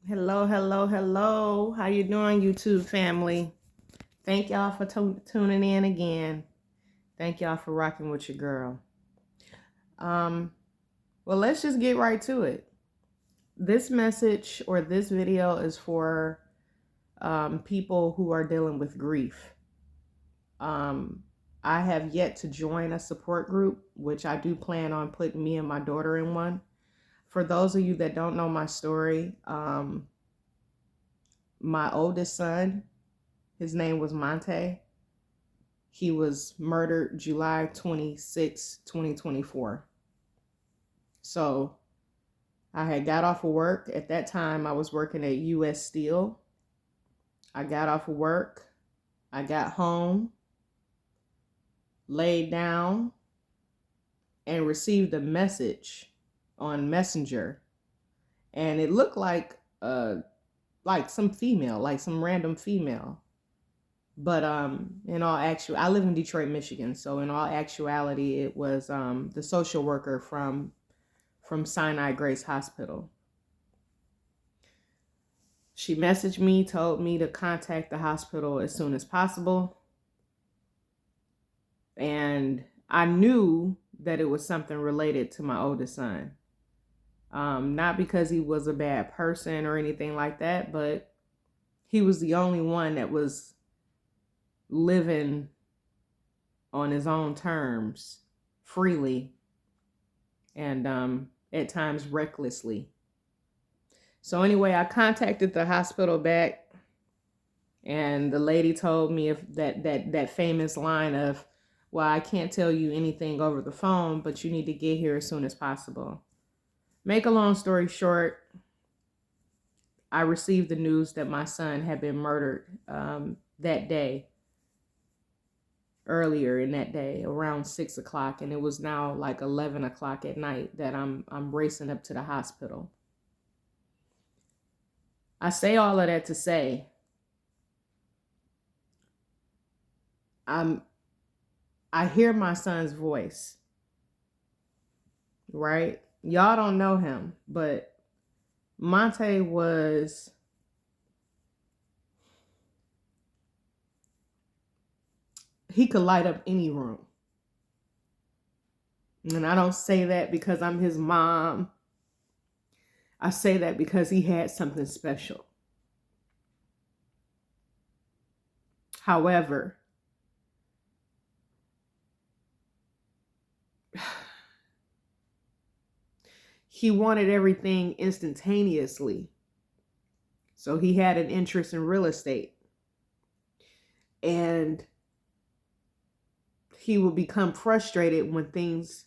Hello, hello, hello. How you doing, YouTube family? Thank y'all for tuning in again. Thank y'all for rocking with your girl. Um, well, let's just get right to it. This message or this video is for people who are dealing with grief. Um, I have yet to join a support group, which I do plan on putting me and my daughter in one. For those of you that don't know my story, my oldest son, his name was Monte. He was murdered July 26, 2024. So I had got off of work. At that time, I was working at US Steel. I got off of work. I got home, laid down, and received a message on Messenger. And it looked like some female, like some random female. But in all I live in Detroit, Michigan. So in all actuality, it was the social worker from Sinai Grace Hospital. She messaged me, told me to contact the hospital as soon as possible. And I knew that it was something related to my oldest son. Not because he was a bad person or anything like that, but he was the only one that was living on his own terms freely and at times recklessly. So anyway, I contacted the hospital back, and the lady told me if that famous line of, well, I can't tell you anything over the phone, but you need to get here as soon as possible. Make a long story short, I received the news that my son had been murdered that day, earlier in that day, around 6 o'clock, and it was now like 11 o'clock at night that I'm racing up to the hospital. I say all of that to say I hear my son's voice, right? Y'all don't know him, but Monte he could light up any room. And I don't say that because I'm his mom. I say that because he had something special. However, he wanted everything instantaneously. So he had an interest in real estate. And he would become frustrated when things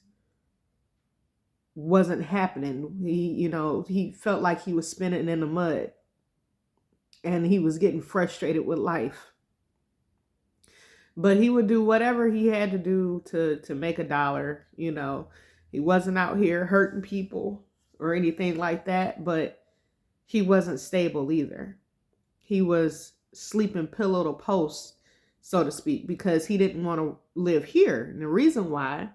wasn't happening. He felt like he was spinning in the mud, and he was getting frustrated with life. But he would do whatever he had to do to make a dollar. He wasn't out here hurting people or anything like that, but he wasn't stable either. He was sleeping pillow to post, so to speak, because he didn't want to live here. And the reason why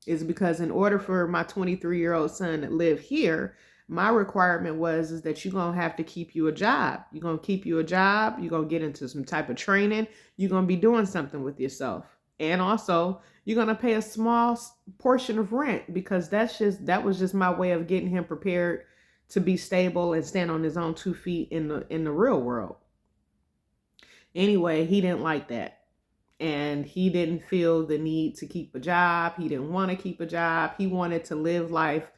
is because in order for my 23-year-old son to live here, my requirement is that you're going to have to keep you a job. You're going to keep you a job. You're going to get into some type of training. You're going to be doing something with yourself. And also, you're going to pay a small portion of rent, because that was just my way of getting him prepared to be stable and stand on his own 2 feet in the real world. Anyway, he didn't like that. And he didn't feel the need to keep a job. He didn't want to keep a job. He wanted to live life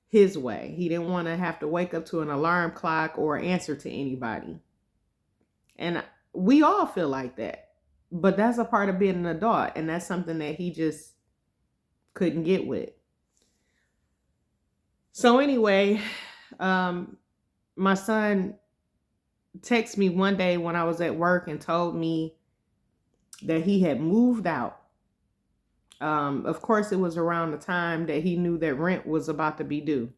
his way. He didn't want to have to wake up to an alarm clock or answer to anybody. And we all feel like that. But that's a part of being an adult. And that's something that he just couldn't get with. So anyway, my son texted me one day when I was at work and told me that he had moved out. Of course, it was around the time that he knew that rent was about to be due.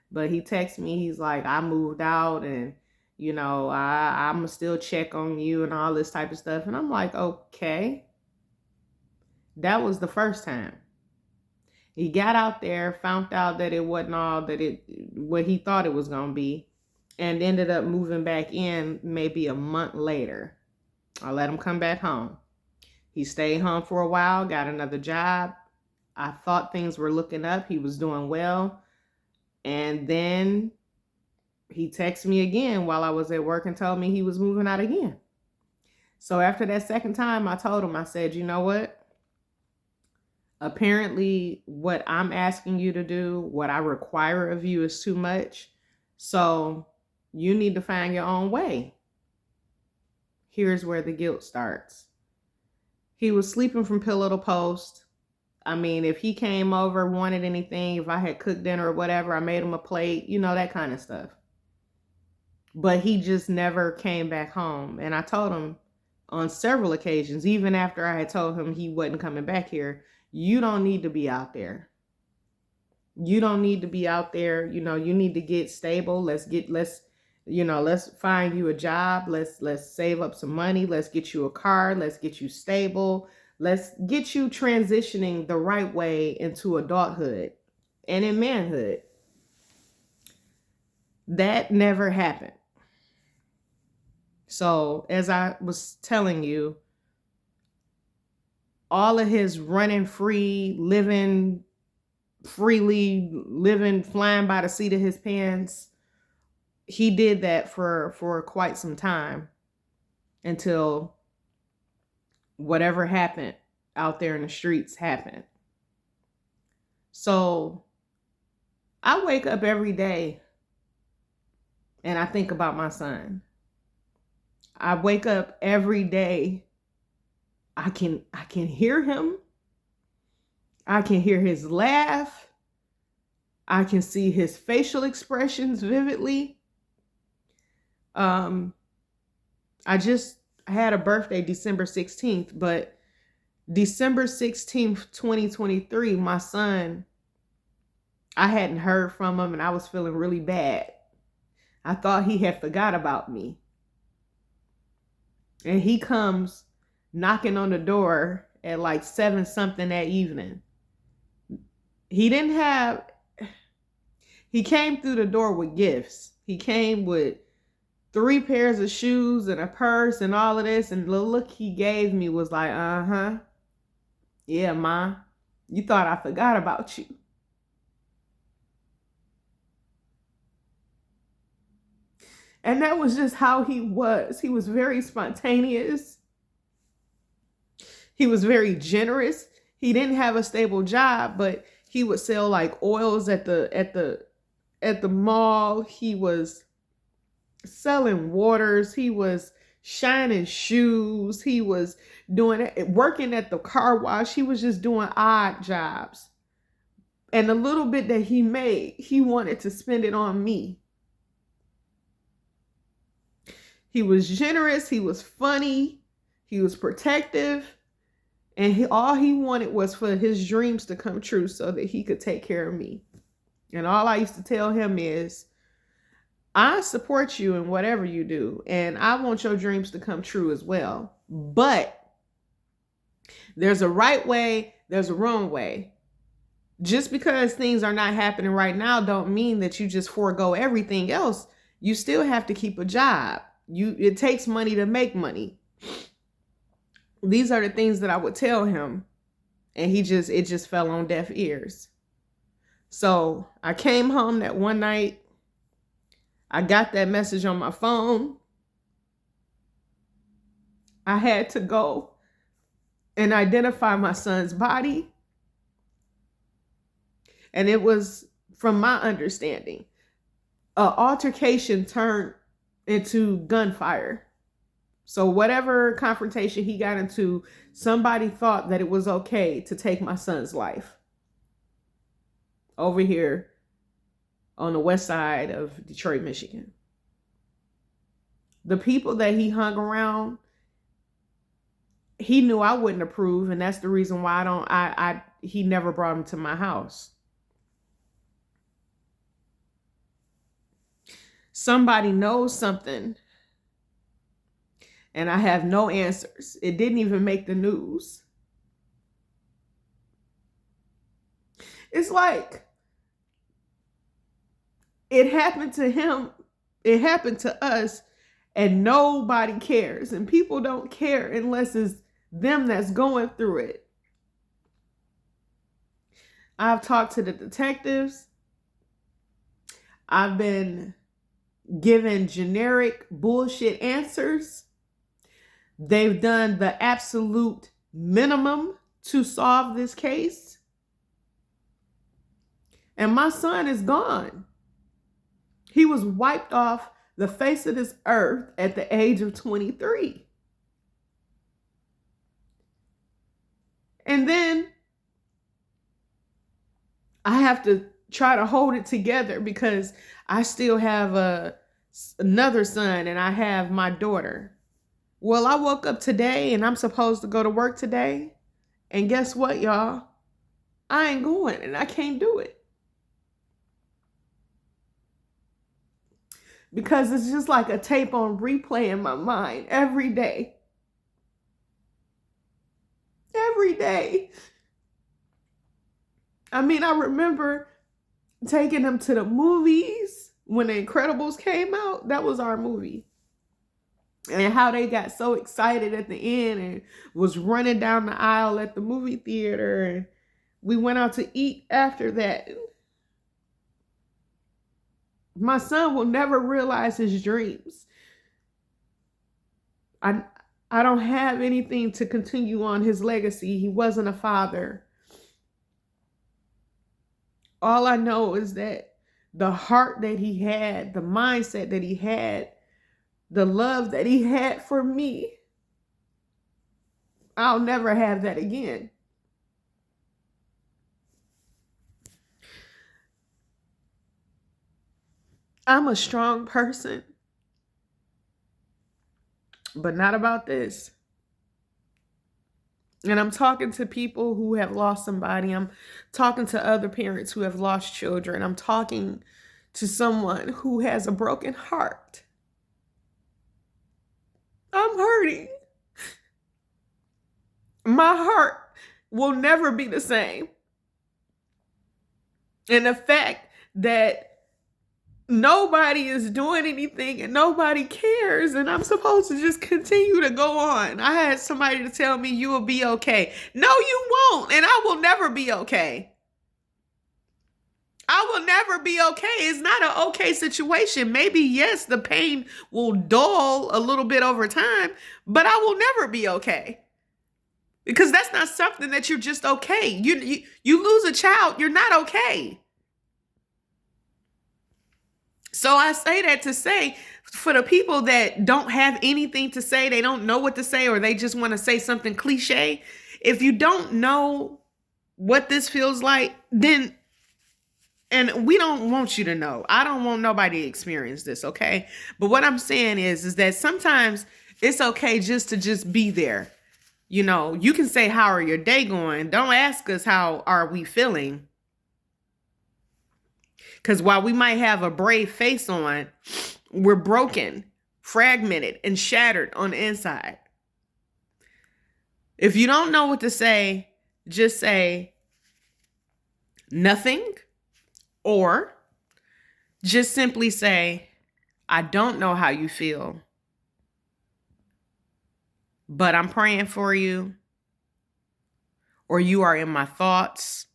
But he texted me, he's like, I moved out, and I'ma still check on you and all this type of stuff. And I'm like, okay. That was the first time. He got out there, found out that it wasn't all what he thought it was gonna be. and ended up moving back in maybe a month later. I let him come back home. He stayed home for a while, got another job. I thought things were looking up. He was doing well. And then he texted me again while I was at work and told me he was moving out again. So after that second time, I told him, I said, you know what? Apparently, what I'm asking you to do, what I require of you is too much. So you need to find your own way. Here's where the guilt starts. He was sleeping from pillow to post. I mean, if he came over, wanted anything, if I had cooked dinner or whatever, I made him a plate, that kind of stuff. But he just never came back home. And I told him on several occasions, even after I had told him he wasn't coming back here, you don't need to be out there. You don't need to be out there. You need to get stable. Let's find you a job. Let's save up some money. Let's get you a car. Let's get you stable. Let's get you transitioning the right way into adulthood and in manhood. That never happened. So as I was telling you, all of his running free, living freely, flying by the seat of his pants, he did that for quite some time until whatever happened out there in the streets happened. So I wake up every day and I think about my son. I wake up every day. I can hear him. I can hear his laugh. I can see his facial expressions vividly. I just had a birthday December 16th, but December 16th, 2023, my son, I hadn't heard from him and I was feeling really bad. I thought he had forgot about me. And he comes knocking on the door at like 7 something that evening. He came through the door with gifts. He came with 3 pairs of shoes and a purse and all of this. And the look he gave me was like, yeah, Ma, you thought I forgot about you. And that was just how he was. He was very spontaneous. He was very generous. He didn't have a stable job, but he would sell like oils at the mall. He was selling waters. He was shining shoes. He was working at the car wash. He was just doing odd jobs. And the little bit that he made, he wanted to spend it on me. He was generous. He was funny. He was protective. And all he wanted was for his dreams to come true so that he could take care of me. And all I used to tell him is, I support you in whatever you do. And I want your dreams to come true as well. But there's a right way, there's a wrong way. Just because things are not happening right now don't mean that you just forego everything else. You still have to keep a job. It takes money to make money. These are the things that I would tell him. And it just fell on deaf ears. So I came home that one night. I got that message on my phone. I had to go and identify my son's body. And it was, from my understanding, an altercation turned into gunfire. So whatever confrontation he got into, somebody thought that it was okay to take my son's life. Over here on the west side of Detroit, Michigan. The people that he hung around, he knew I wouldn't approve, and that's the reason why he never brought him to my house. Somebody knows something, and I have no answers. It didn't even make the news. It's like it happened to him It happened to us and nobody cares. And people don't care unless it's them that's going through it. I've talked to the detectives. I've been given generic bullshit answers. They've done the absolute minimum to solve this case. And my son is gone. He was wiped off the face of this earth at the age of 23. And then I have to try to hold it together because I still have another son and I have my daughter. Well, I woke up today and I'm supposed to go to work today. And guess what, y'all? I ain't going and I can't do it. Because it's just like a tape on replay in my mind every day. Every day. I mean, I remember taking them to the movies when The Incredibles came out. That was our movie. And how they got so excited at the end and was running down the aisle at the movie theater. And we went out to eat after that. My son will never realize his dreams. I don't have anything to continue on his legacy. He wasn't a father. All I know is that the heart that he had, the mindset that he had, the love that he had for me, I'll never have that again. I'm a strong person, but not about this. And I'm talking to people who have lost somebody. I'm talking to other parents who have lost children. I'm talking to someone who has a broken heart. I'm hurting. My heart will never be the same. And the fact that nobody is doing anything and nobody cares and I'm supposed to just continue to go on. I had somebody to tell me you will be okay. No, you won't. And I will never be okay. I will never be okay. It's not an okay situation. Maybe, yes, the pain will dull a little bit over time, but I will never be okay. Because that's not something that you're just okay. You lose a child, you're not okay. So I say that to say, for the people that don't have anything to say, they don't know what to say, or they just want to say something cliche, if you don't know what this feels like, then, and we don't want you to know. I don't want nobody to experience this, okay? But what I'm saying is that sometimes it's okay just to just be there. You know, you can say, how are your day going? Don't ask us how are we feeling. Because while we might have a brave face on, we're broken, fragmented, and shattered on the inside. If you don't know what to say, just say nothing, or just simply say, I don't know how you feel, but I'm praying for you, or you are in my thoughts.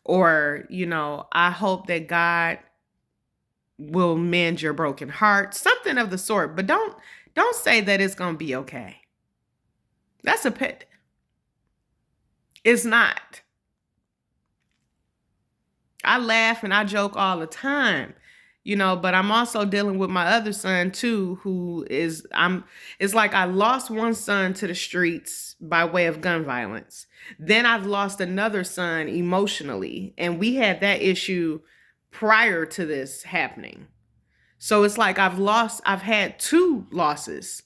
Or, you know, I hope that God will mend your broken heart, something of the sort. But don't say that it's going to be okay. That's a pit. It's not. I laugh and I joke all the time, you know, but I'm also dealing with my other son too, who is, it's like I lost one son to the streets by way of gun violence. Then I've lost another son emotionally, and we had that issue prior to this happening. So it's like I've had two losses,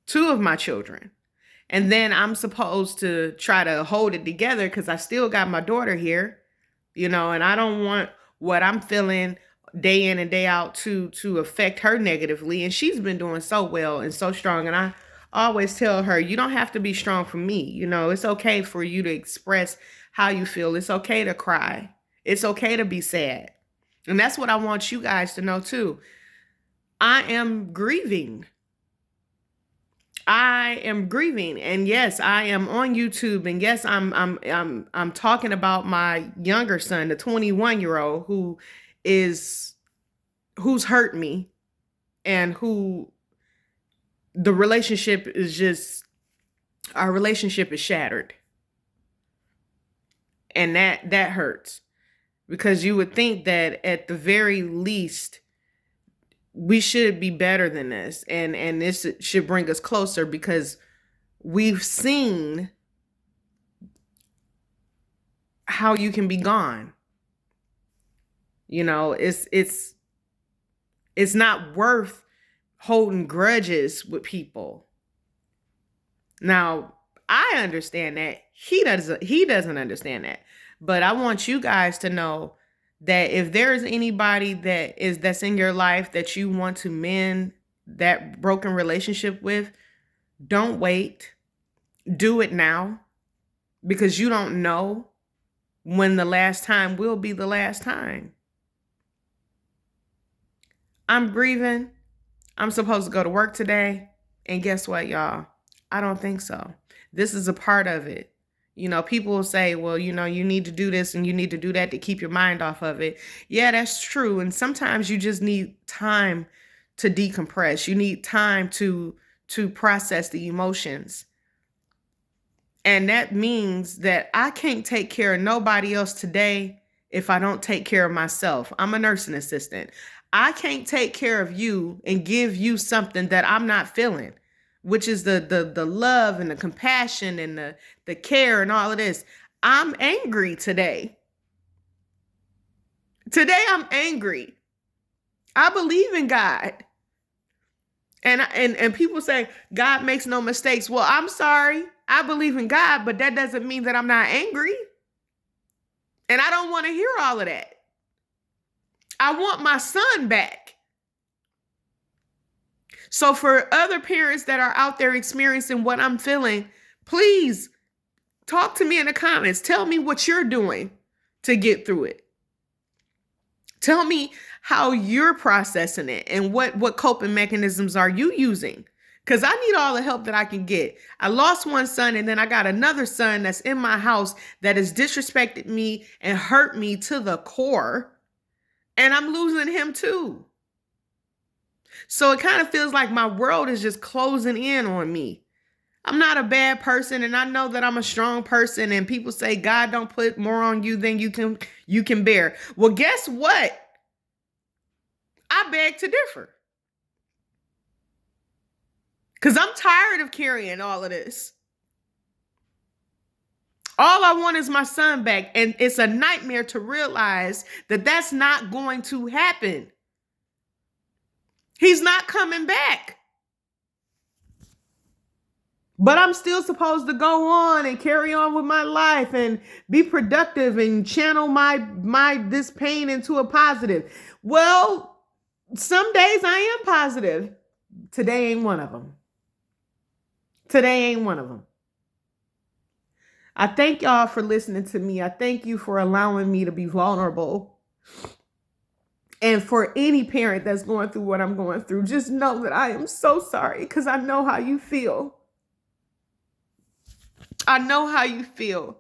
two of my children. And then I'm supposed to try to hold it together because I still got my daughter here, you know, and I don't want what I'm feeling day in and day out to affect her negatively. And she's been doing so well and so strong. And I always tell her, you don't have to be strong for me. You know, it's okay for you to express how you feel. It's okay to cry. It's okay to be sad. And that's what I want you guys to know too. I am grieving. I am grieving, and yes, I am on YouTube, and yes, I'm talking about my younger son, the 21-year-old who's hurt me, and who the relationship is just our relationship is shattered, and that hurts, because you would think that at the very least we should be better than this, and this should bring us closer, because we've seen how you can be gone. You know, it's not worth holding grudges with people. Now, I understand that. He doesn't understand that. But I want you guys to know that if there is anybody that's in your life that you want to mend that broken relationship with, don't wait. Do it now, because you don't know when the last time will be the last time. I'm grieving. I'm supposed to go to work today. And guess what, y'all? I don't think so. This is a part of it. You know, people will say, well, you know, you need to do this and you need to do that to keep your mind off of it. Yeah, that's true. And sometimes you just need time to decompress. You need time to process the emotions. And that means that I can't take care of nobody else today if I don't take care of myself. I'm a nursing assistant. I can't take care of you and give you something that I'm not feeling, which is the love and the compassion and the care and all of this. I'm angry today. Today I'm angry. I believe in God. And people say God makes no mistakes. Well, I'm sorry. I believe in God, but that doesn't mean that I'm not angry. And I don't want to hear all of that. I want my son back. So for other parents that are out there experiencing what I'm feeling, please talk to me in the comments. Tell me what you're doing to get through it. Tell me how you're processing it and what coping mechanisms are you using? Because I need all the help that I can get. I lost one son, and then I got another son that's in my house that has disrespected me and hurt me to the core. And I'm losing him too. So it kind of feels like my world is just closing in on me. I'm not a bad person, and I know that I'm a strong person, and people say God don't put more on you than you can bear. Well, guess what? I beg to differ. Because I'm tired of carrying all of this. All I want is my son back, and it's a nightmare to realize that that's not going to happen. He's not coming back. But I'm still supposed to go on and carry on with my life and be productive and channel my this pain into a positive. Well, some days I am positive. Today ain't one of them. Today ain't one of them. I thank y'all for listening to me. I thank you for allowing me to be vulnerable. And for any parent that's going through what I'm going through, just know that I am so sorry, because I know how you feel. I know how you feel.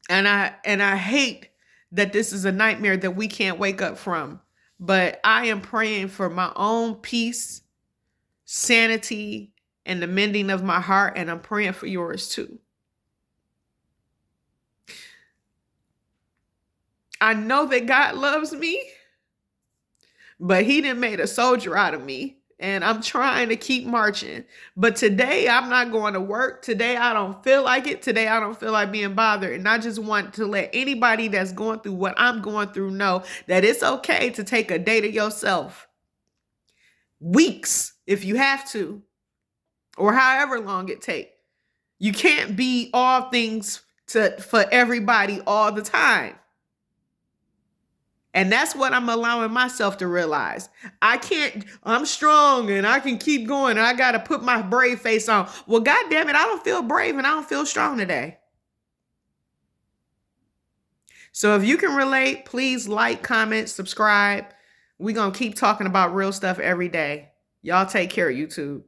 And I hate that this is a nightmare that we can't wake up from. But I am praying for my own peace, sanity, and the mending of my heart. And I'm praying for yours too. I know that God loves me, but he done made a soldier out of me. And I'm trying to keep marching. But today I'm not going to work. Today I don't feel like it. Today I don't feel like being bothered. And I just want to let anybody that's going through what I'm going through know that it's okay to take a day to yourself. Weeks, if you have to, or however long it takes. You can't be all things for everybody all the time. And that's what I'm allowing myself to realize. I'm strong and I can keep going. And I got to put my brave face on. Well, God damn it, I don't feel brave and I don't feel strong today. So if you can relate, please like, comment, subscribe. We're going to keep talking about real stuff every day. Y'all take care, YouTube.